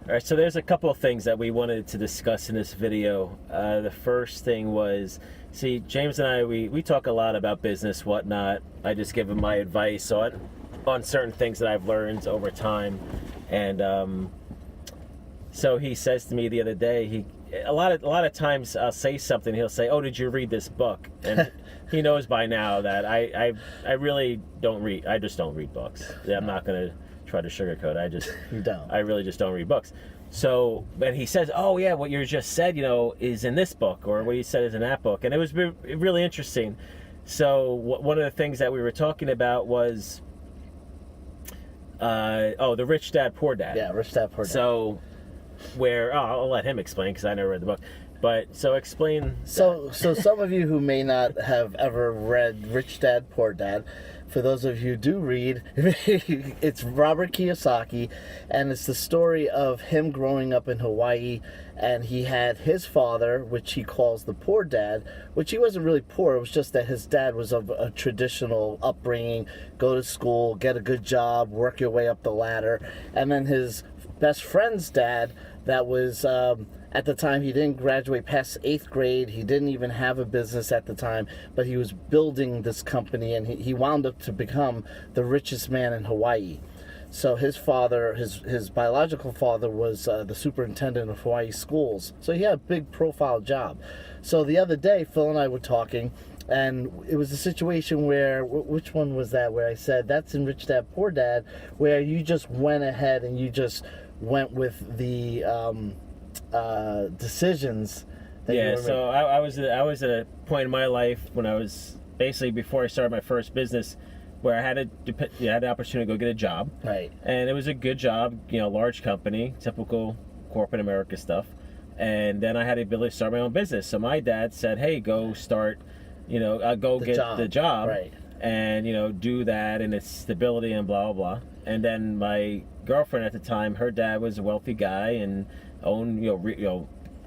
All right, so there's a couple of things that we wanted to discuss in this video. The first thing was, see, James and I, we talk a lot about business, whatnot. I just give him my advice on certain things that I've learned over time. And so he says to me the other day, a lot of times I'll say something, he'll say, "Oh, did you read this book?" And he knows by now that I really don't read. I just don't read books. I'm not going to try to sugarcoat it. You don't. I really just don't read books. So, and he says, "Oh yeah, what you just said, is in this book, or what you said is in that book," and it was really interesting. So, one of the things that we were talking about was, the Rich Dad Poor Dad. Yeah, Rich Dad Poor Dad. So, I'll let him explain because I never read the book. But so explain. So some of you who may not have ever read Rich Dad Poor Dad, for those of you who do read, it's Robert Kiyosaki, and it's the story of him growing up in Hawaii, and he had his father, which he calls the poor dad, which he wasn't really poor, it was just that his dad was of a traditional upbringing, go to school, get a good job, work your way up the ladder, and then his best friend's dad, that was... at the time, he didn't graduate past 8th grade. He didn't even have a business at the time, but he was building this company, and he wound up to become the richest man in Hawaii. So his father, his biological father, was the superintendent of Hawaii schools. So he had a big profile job. So the other day, Phil and I were talking, and it was a situation where, which one was that, where I said, that's in Rich Dad Poor Dad, where you just went ahead and you just went with the... decisions that you were making. So I was at a point in my life when I was basically before I started my first business where I had the opportunity to go get a job. Right. And it was a good job, large company, typical corporate America stuff. And then I had the ability to start my own business. So my dad said, "Hey, go start, go get the job." Right. And do that, and its stability and blah blah blah. And then my girlfriend at the time, her dad was a wealthy guy and owned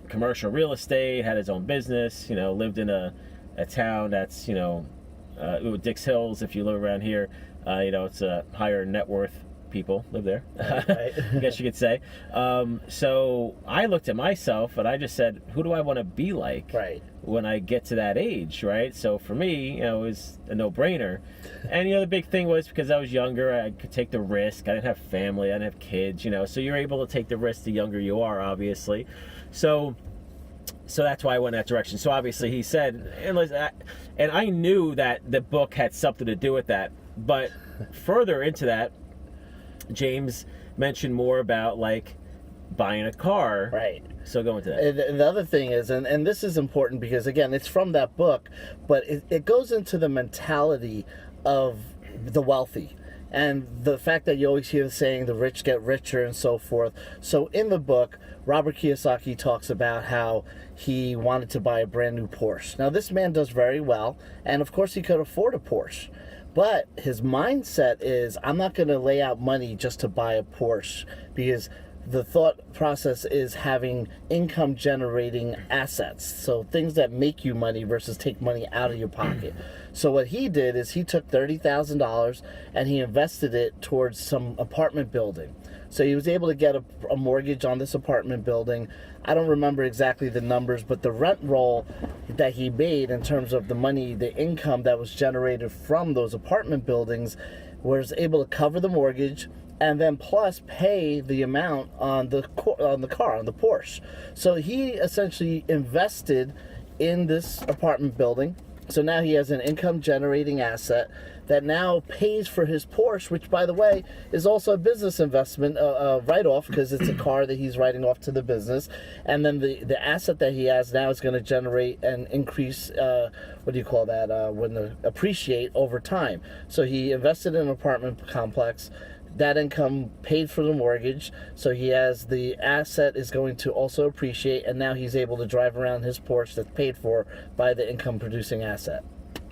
commercial real estate, had his own business, lived in a town that's Dix Hills. If you live around here, it's a higher net worth people live there. Right. I guess you could say. So I looked at myself and I just said, who do I want to be like? Right. When I get to that age, right? So for me, it was a no-brainer. And the big thing was because I was younger, I could take the risk. I didn't have family, I didn't have kids, so you're able to take the risk the younger you are, obviously. So that's why I went that direction. So obviously he said, and I knew that the book had something to do with that. But further into that, James mentioned more about buying a car. Right. So go into that. And the other thing is, and this is important because, again, it's from that book, but it goes into the mentality of the wealthy. And the fact that you always hear the saying, the rich get richer and so forth. So in the book, Robert Kiyosaki talks about how he wanted to buy a brand new Porsche. Now, this man does very well, and of course he could afford a Porsche. But his mindset is, I'm not going to lay out money just to buy a Porsche, because the thought process is having income generating assets. So things that make you money versus take money out of your pocket. So what he did is he took $30,000 and he invested it towards some apartment building. So he was able to get a mortgage on this apartment building. I don't remember exactly the numbers, but the rent roll that he made in terms of the money, the income that was generated from those apartment buildings, was able to cover the mortgage and then plus pay the amount on the car, on the Porsche. So he essentially invested in this apartment building. So now he has an income generating asset that now pays for his Porsche, which, by the way, is also a business investment write-off, because it's a car that he's writing off to the business. And then the asset that he has now is going to generate an increase, appreciate over time. So he invested in an apartment complex. That income paid for the mortgage, so he has the asset is going to also appreciate, and now he's able to drive around his Porsche that's paid for by the income-producing asset.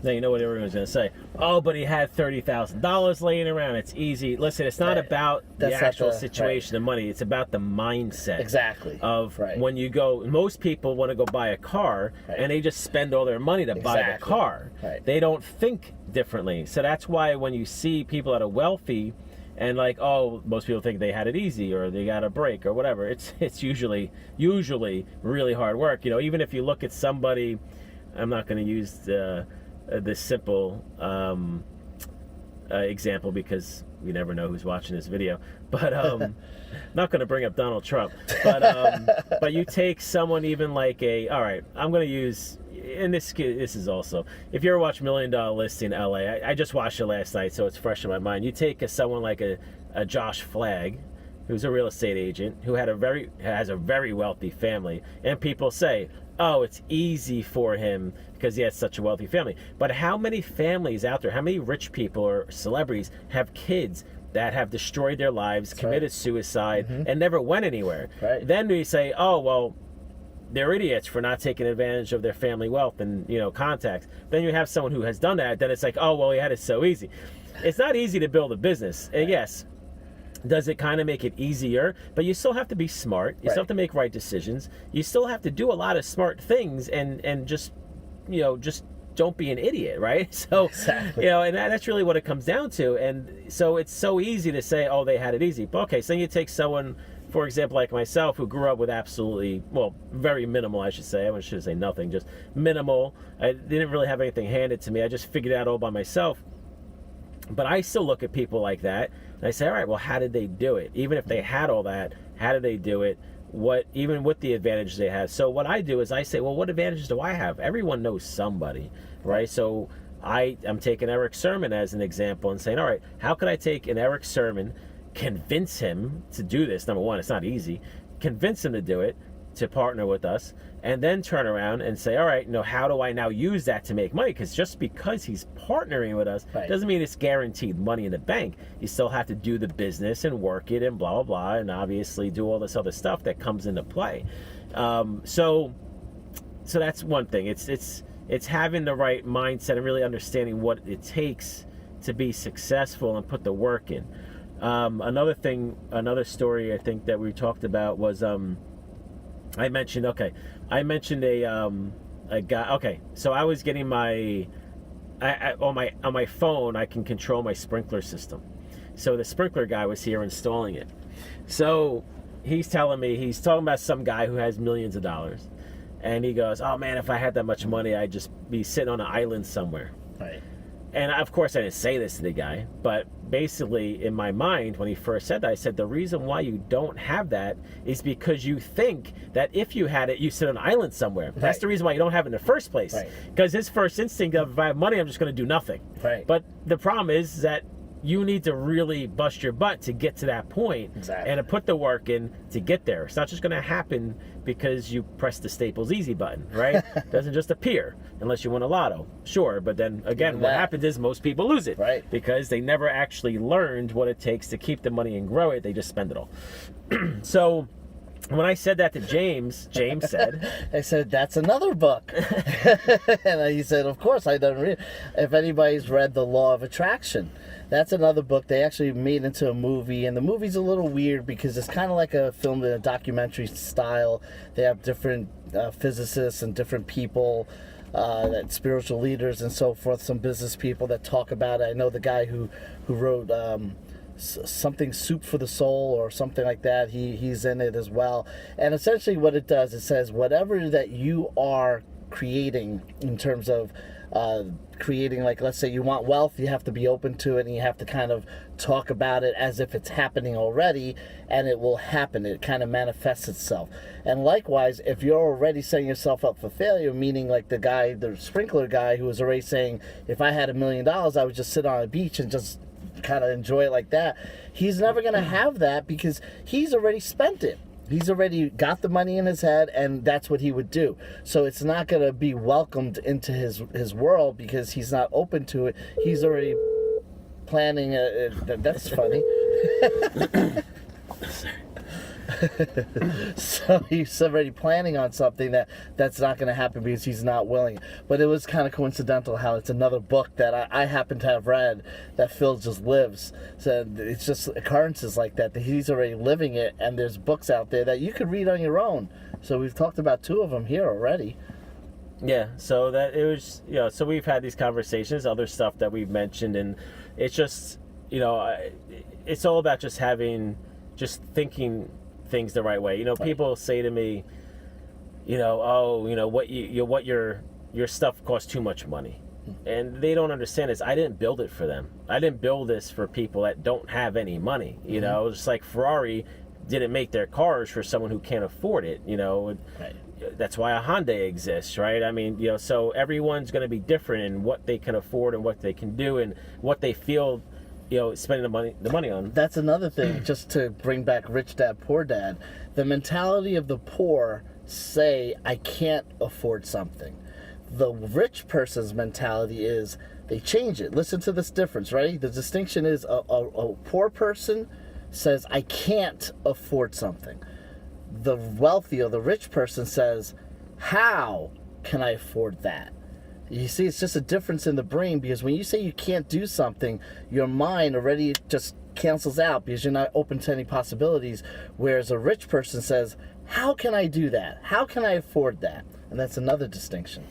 Now you know what everyone's going to say. Oh, but he had $30,000 laying around. It's easy. Listen, it's not about the actual situation of money. It's about the mindset. Exactly. Of when you go, most people want to go buy a car, and they just spend all their money to buy the car. Right. They don't think differently. So that's why when you see people that are wealthy, And like, oh, most people think they had it easy or they got a break or whatever. It's usually really hard work. You know, even if you look at somebody, I'm not going to use this simple example because we never know who's watching this video. But not going to bring up Donald Trump. But you take someone even like all right, I'm going to use. And this is also, if you ever watch $1 Million Listing LA, I just watched it last night, so it's fresh in my mind. You take someone like a Josh Flagg, who's a real estate agent, who has a very wealthy family, and people say, oh, it's easy for him because he has such a wealthy family. But how many families out there, how many rich people or celebrities have kids that have destroyed their lives, committed suicide, and never went anywhere? Right. Then we say, oh, well, they're idiots for not taking advantage of their family wealth and, you know, contacts. Then you have someone who has done that, then it's like, oh, well, he had it so easy. It's not easy to build a business. And yes, does it kind of make it easier? But you still have to be smart. You still have to make right decisions. You still have to do a lot of smart things and just, you know, just don't be an idiot, right? So, exactly. You know, and that's really what it comes down to. And so it's so easy to say, oh, they had it easy. But okay, so then you take someone, for example, like myself, who grew up with absolutely, well, very minimal, I should say. I shouldn't say nothing, just minimal. I didn't really have anything handed to me. I just figured it out all by myself. But I still look at people like that, and I say, all right, well, how did they do it? Even if they had all that, how did they do it? Even with the advantages they have. So what I do is I say, well, what advantages do I have? Everyone knows somebody, right? So I'm taking Eric Sermon as an example and saying, all right, how could I take an Eric Sermon, convince him to do this? Number one, it's not easy. Convince him to do it, to partner with us, and then turn around and say, all right, how do I now use that to make money? Because just because he's partnering with us doesn't mean it's guaranteed money in the bank. You still have to do the business and work it and blah, blah, blah, and obviously do all this other stuff that comes into play. So that's one thing. It's having the right mindset and really understanding what it takes to be successful and put the work in. Another story I think that we talked about was I mentioned a guy. Okay, so I was getting on my phone I can control my sprinkler system. So the sprinkler guy was here installing it. So he's talking about some guy who has millions of dollars, and he goes, oh man, if I had that much money, I'd just be sitting on an island somewhere. Right. And of course I didn't say this to the guy, but basically in my mind when he first said that, I said the reason why you don't have that is because you think that if you had it, you sit on an island somewhere. That's the reason why you don't have it in the first place. Because his first instinct of, if I have money, I'm just going to do nothing. Right. But the problem is that you need to really bust your butt to get to that point and to put the work in to get there. It's not just going to happen because you press the Staples Easy button, right? It doesn't just appear unless you win a lotto. Sure, but then again, what happens is most people lose it because they never actually learned what it takes to keep the money and grow it. They just spend it all. So when I said that to James said, I said, that's another book. And he said, of course, I don't read it. If anybody's read The Law of Attraction, that's another book they actually made into a movie, and the movie's a little weird because it's kind of like a film in a documentary style. They have different physicists and different people, that spiritual leaders and so forth, some business people that talk about it. I know the guy who wrote something Soup for the Soul or something like that. He's in it as well. And essentially what it does, it says whatever that you are creating in terms of creating, like, let's say you want wealth, you have to be open to it and you have to kind of talk about it as if it's happening already, and it will happen. It kind of manifests itself. And likewise, if you're already setting yourself up for failure, meaning like the sprinkler guy who was already saying, if I had $1 million, I would just sit on a beach and just kind of enjoy it like that, he's never going to have that because he's already spent it. He's already got the money in his head, and that's what he would do. So it's not going to be welcomed into his world because he's not open to it. He's already planning. That's funny. So he's already planning on something that's not going to happen because he's not willing. But it was kind of coincidental how it's another book that I happen to have read that Phil just lives. So it's just occurrences like that he's already living it, and there's books out there that you could read on your own. So we've talked about 2 of them here already. Yeah, so that it was, so we've had these conversations, other stuff that we've mentioned, and it's just, it's all about just thinking things the right way. You know, people say to me, you know, oh, you know, what your stuff costs too much money. And they don't understand is I didn't build it for them. I didn't build this for people that don't have any money. You know, just like Ferrari didn't make their cars for someone who can't afford it. You know, that's why a Hyundai exists, right? I mean, you know, so everyone's going to be different in what they can afford and what they can do and what they feel, you know, spending the money on. That's another thing, just to bring back rich dad, poor dad. The mentality of the poor say, I can't afford something. The rich person's mentality is they change it. Listen to this difference, right? The distinction is a poor person says, I can't afford something. The wealthy or the rich person says, how can I afford that? You see, it's just a difference in the brain, because when you say you can't do something, your mind already just cancels out because you're not open to any possibilities, whereas a rich person says, how can I do that? How can I afford that? And that's another distinction.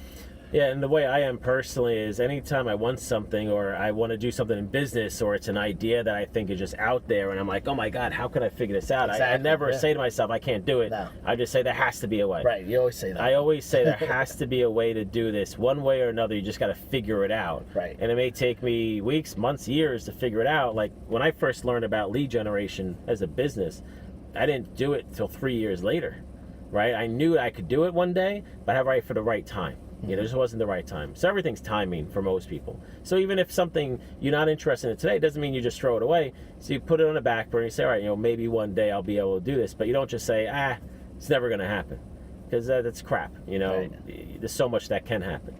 Yeah, and the way I am personally is anytime I want something or I want to do something in business or it's an idea that I think is just out there and I'm like, oh my God, how can I figure this out? Exactly, I never say to myself, I can't do it. No. I just say there has to be a way. Right, you always say that. I always say there has to be a way to do this. One way or another, you just got to figure it out. Right. And it may take me weeks, months, years to figure it out. Like when I first learned about lead generation as a business, I didn't do it till 3 years later, right? I knew I could do it one day, but I had to write for the right time. You know, it just wasn't the right time. So everything's timing for most people. So even if something you're not interested in today, it doesn't mean you just throw it away. So you put it on the back burner and you say, all right, you know, maybe one day I'll be able to do this. But you don't just say, it's never going to happen. Because that's crap. You know, There's so much that can happen.